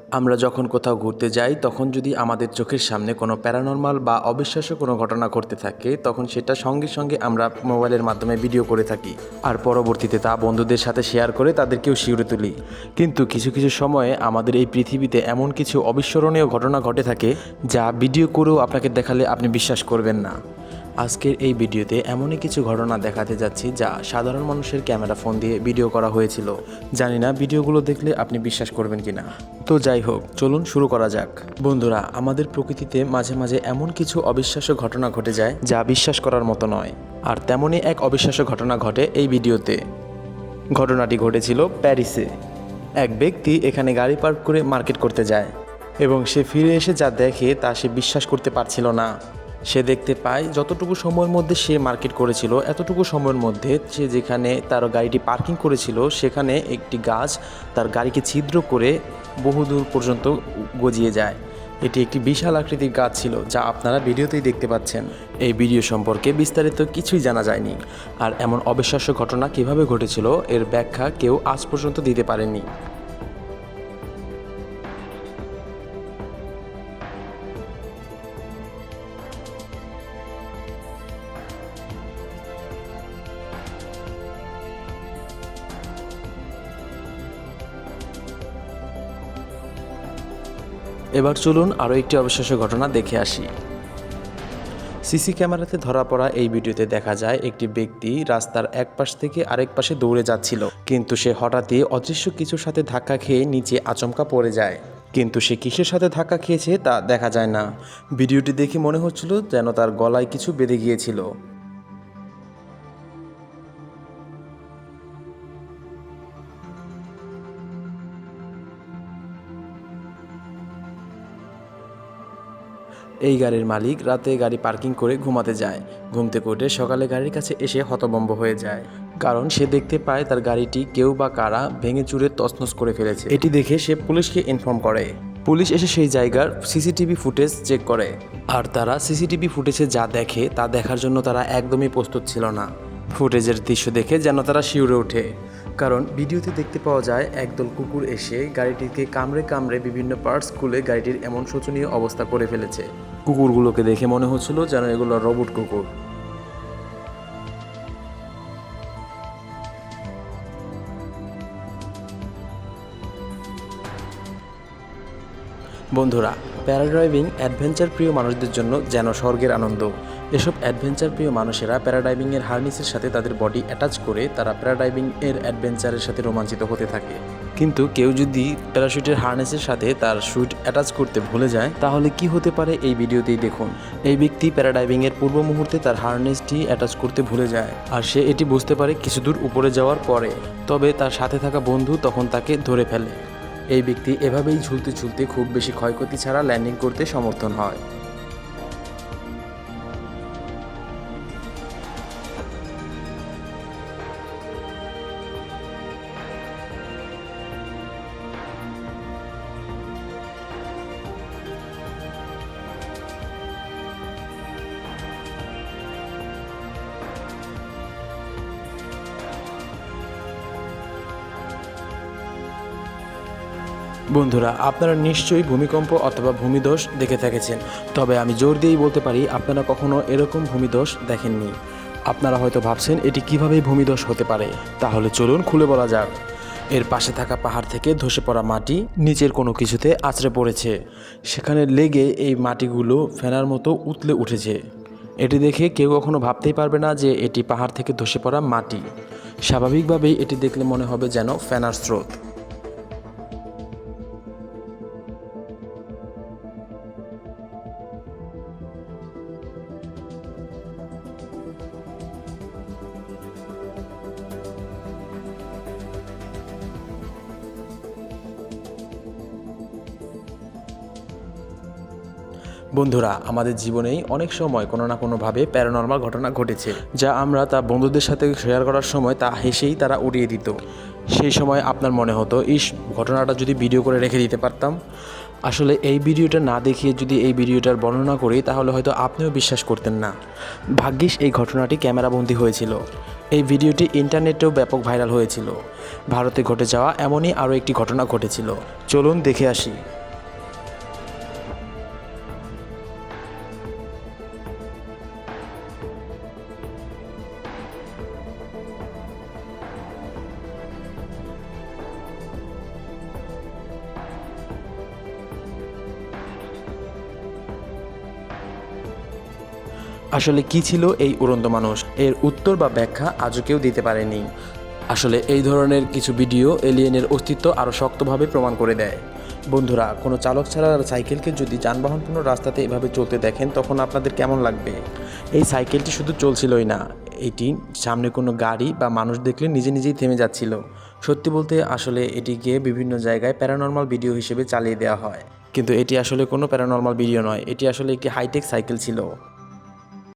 আমরা যখন কোথাও ঘুরতে যাই তখন যদি আমাদের চোখের সামনে কোনো প্যারানর্মাল বা অবিশ্বাস্য কোনো ঘটনা ঘটতে থাকে তখন সেটা সঙ্গে সঙ্গে আমরা মোবাইলের মাধ্যমে ভিডিও করে থাকি আর পরবর্তীতে তা বন্ধুদের সাথে শেয়ার করে তাদেরকেও শিউরে তুলি। কিন্তু কিছু কিছু সময়ে আমাদের এই পৃথিবীতে এমন কিছু অবিস্মরণীয় ঘটনা ঘটে থাকে যা ভিডিও করেও আপনাকে দেখালে আপনি বিশ্বাস করবেন না। আজকের এই ভিডিওতে এমনই কিছু ঘটনা দেখাতে যাচ্ছি যা সাধারণ মানুষের ক্যামেরা ফোন দিয়ে ভিডিও করা হয়েছিল। জানি না ভিডিওগুলো দেখলে আপনি বিশ্বাস করবেন কিনা। তো যাই হোক, চলুন শুরু করা যাক। বন্ধুরা, আমাদের প্রকৃতিতে মাঝে মাঝে এমন কিছু অবিশ্বাস্য ঘটনা ঘটে যায় যা বিশ্বাস করার মতো নয়। আর তেমনই এক অবিশ্বাস্য ঘটনা ঘটে এই ভিডিওতে। ঘটনাটি ঘটেছিল প্যারিসে। এক ব্যক্তি এখানে গাড়ি পার্ক করে মার্কেট করতে যায় এবং সে ফিরে এসে যা দেখে তা সে বিশ্বাস করতে পারছিল না। সে দেখতে পায় যতটুকু সময়ের মধ্যে সে মার্কেট করেছিল এতটুকু সময়ের মধ্যে সে যেখানে তার গাড়িটি পার্কিং করেছিল সেখানে একটি গাছ তার গাড়িকে ছিদ্র করে বহুদূর পর্যন্ত গজিয়ে যায়। এটি একটি বিশাল আকৃতির গাছ ছিল যা আপনারা ভিডিওতেই দেখতে পাচ্ছেন। এই ভিডিও সম্পর্কে বিস্তারিত কিছুই জানা যায়নি, আর এমন অবিশ্বাস্য ঘটনা কিভাবে ঘটেছিল এর ব্যাখ্যা কেউ আজ পর্যন্ত দিতে পারেনি। এবার চলুন আরও একটি অবিশ্বাস্য ঘটনা দেখে আসি। সিসি ক্যামেরাতে ধরা পড়া এই ভিডিওতে দেখা যায় একটি ব্যক্তি রাস্তার এক পাশ থেকে আরেক পাশে দৌড়ে যাচ্ছিল, কিন্তু সে হঠাৎই অদৃশ্য কিছুর সাথে ধাক্কা খেয়ে নিচে আচমকা পড়ে যায়। কিন্তু সে কিসের সাথে ধাক্কা খেয়েছে তা দেখা যায় না। ভিডিওটি দেখে মনে হচ্ছিল যেন তার গলায় কিছু বেঁধে গিয়েছিল। এই গাড়ির মালিক রাতে গাড়ি পার্কিং করে ঘুমাতে যায়। ঘুম থেকে উঠে সকালে গাড়ির কাছে এসে হতভম্ব হয়ে যায়, কারণ সে দেখতে পায় তার গাড়িটি কেউ বা কারা ভেঙে চুরে তছনছ করে ফেলেছে। এটি দেখে সে পুলিশকে ইনফর্ম করে। পুলিশ এসে সেই জায়গার সিসিটিভি ফুটেজ চেক করে, আর তারা সিসিটিভি ফুটেজে যা দেখে তা দেখার জন্য তারা একদমই প্রস্তুত ছিল না। ফুটেজের দৃশ্য দেখে যেন তারা শিউরে ওঠে, কারণ ভিডিওতে দেখতে পাওয়া যায় একদল কুকুর এসে গাড়িটিকে কামড়ে কামড়ে বিভিন্ন পার্টস খুলে গাড়িটির এমন শোচনীয় অবস্থা করে ফেলেছে। কুকুরগুলোকে দেখে মনে হচ্ছিল যেন এগুলো রোবট কুকুর। বন্ধুরা, প্যারাড্রাইভিং অ্যাডভেঞ্চার প্রিয় মানুষদের জন্য যেন স্বর্গের আনন্দ। এসব অ্যাডভেঞ্চার প্রিয় মানুষেরা প্যারাড্রাইভিংয়ের হার্নেসের সাথে তাদের বডি অ্যাটাচ করে তারা প্যারাড্রাইভিংয়ের অ্যাডভেঞ্চারের সাথে রোমাঞ্চিত হতে থাকে। কিন্তু কেউ যদি প্যারাশুটের হার্নেসের সাথে তার শ্যুট অ্যাটাচ করতে ভুলে যায় তাহলে কি হতে পারে এই ভিডিওতেই দেখুন। এই ব্যক্তি প্যারাড্রাইভিংয়ের পূর্ব মুহূর্তে তার হার্নেসটি অ্যাটাচ করতে ভুলে যায়, আর সে এটি বুঝতে পারে কিছু দূর উপরে যাওয়ার পরে। তবে তার সাথে থাকা বন্ধু তখন তাকে ধরে ফেলে। এই ব্যক্তি এভাবেই ঝুলতে ঝুলতে খুব বেশি ক্ষয়ক্ষতি ছাড়া ল্যান্ডিং করতে সমর্থন হয়। বন্ধুরা, আপনারা নিশ্চয়ই ভূমিকম্প অথবা ভূমিধস দেখে থেকেছেন, তবে আমি জোর দিয়েই বলতে পারি আপনারা কখনো এরকম ভূমিধস দেখেননি। আপনারা হয়তো ভাবছেন এটি কিভাবে ভূমিধস হতে পারে, তাহলে চলুন খুলে বলা যাক। এর পাশে থাকা পাহাড় থেকে ধসে পড়া মাটি নিচের কোনো কিছুতে আছড়ে পড়েছে, সেখানে লেগে এই মাটিগুলো ফেনার মতো উতলে উঠেছে। এটি দেখে কেউ কখনো ভাবতেই পারবে না যে এটি পাহাড় থেকে ধসে পড়া মাটি। স্বাভাবিকভাবেই এটি দেখলে মনে হবে যেন ফেনার স্রোত। বন্ধুরা, আমাদের জীবনেই অনেক সময় কোনো না কোনোভাবে প্যারানর্মাল ঘটনা ঘটেছে, যা আমরা তা বন্ধুদের সাথে শেয়ার করার সময় তা হেসেই তারা উড়িয়ে দিত। সেই সময় আপনার মনে হতো, ইস, ঘটনাটা যদি ভিডিও করে রেখে দিতে পারতাম। আসলে এই ভিডিওটা না দেখিয়ে যদি এই ভিডিওটার বর্ণনা করি তাহলে হয়তো আপনিও বিশ্বাস করতেন না। ভাগ্যিস এই ঘটনাটি ক্যামেরাবন্দি হয়েছিল। এই ভিডিওটি ইন্টারনেটেও ব্যাপক ভাইরাল হয়েছিল। ভারতে ঘটে যাওয়া এমনই আরও একটি ঘটনা ঘটেছিল, চলুন দেখে আসি। আসলে কি ছিল এই উড়ন্ত মানুষ, এর উত্তর বা ব্যাখ্যা আজও কেউ দিতে পারেনি। আসলে এই ধরনের কিছু ভিডিও এলিয়েনের অস্তিত্ব আরও শক্তভাবে প্রমাণ করে দেয়। বন্ধুরা, কোনো চালক ছাড়া সাইকেলকে যদি যানবাহনপূর্ণ রাস্তাতে এভাবে চলতে দেখেন তখন আপনাদের কেমন লাগবে? এই সাইকেলটি শুধু চলছিলই না, এটি সামনে কোনো গাড়ি বা মানুষ দেখলে নিজে নিজেই থেমে যাচ্ছিল। সত্যি বলতে আসলে এটিকে বিভিন্ন জায়গায় প্যারানর্মাল ভিডিও হিসেবে চালিয়ে দেওয়া হয়, কিন্তু এটি আসলে কোনো প্যারানর্মাল ভিডিও নয়, এটি আসলে একটি হাইটেক সাইকেল ছিল।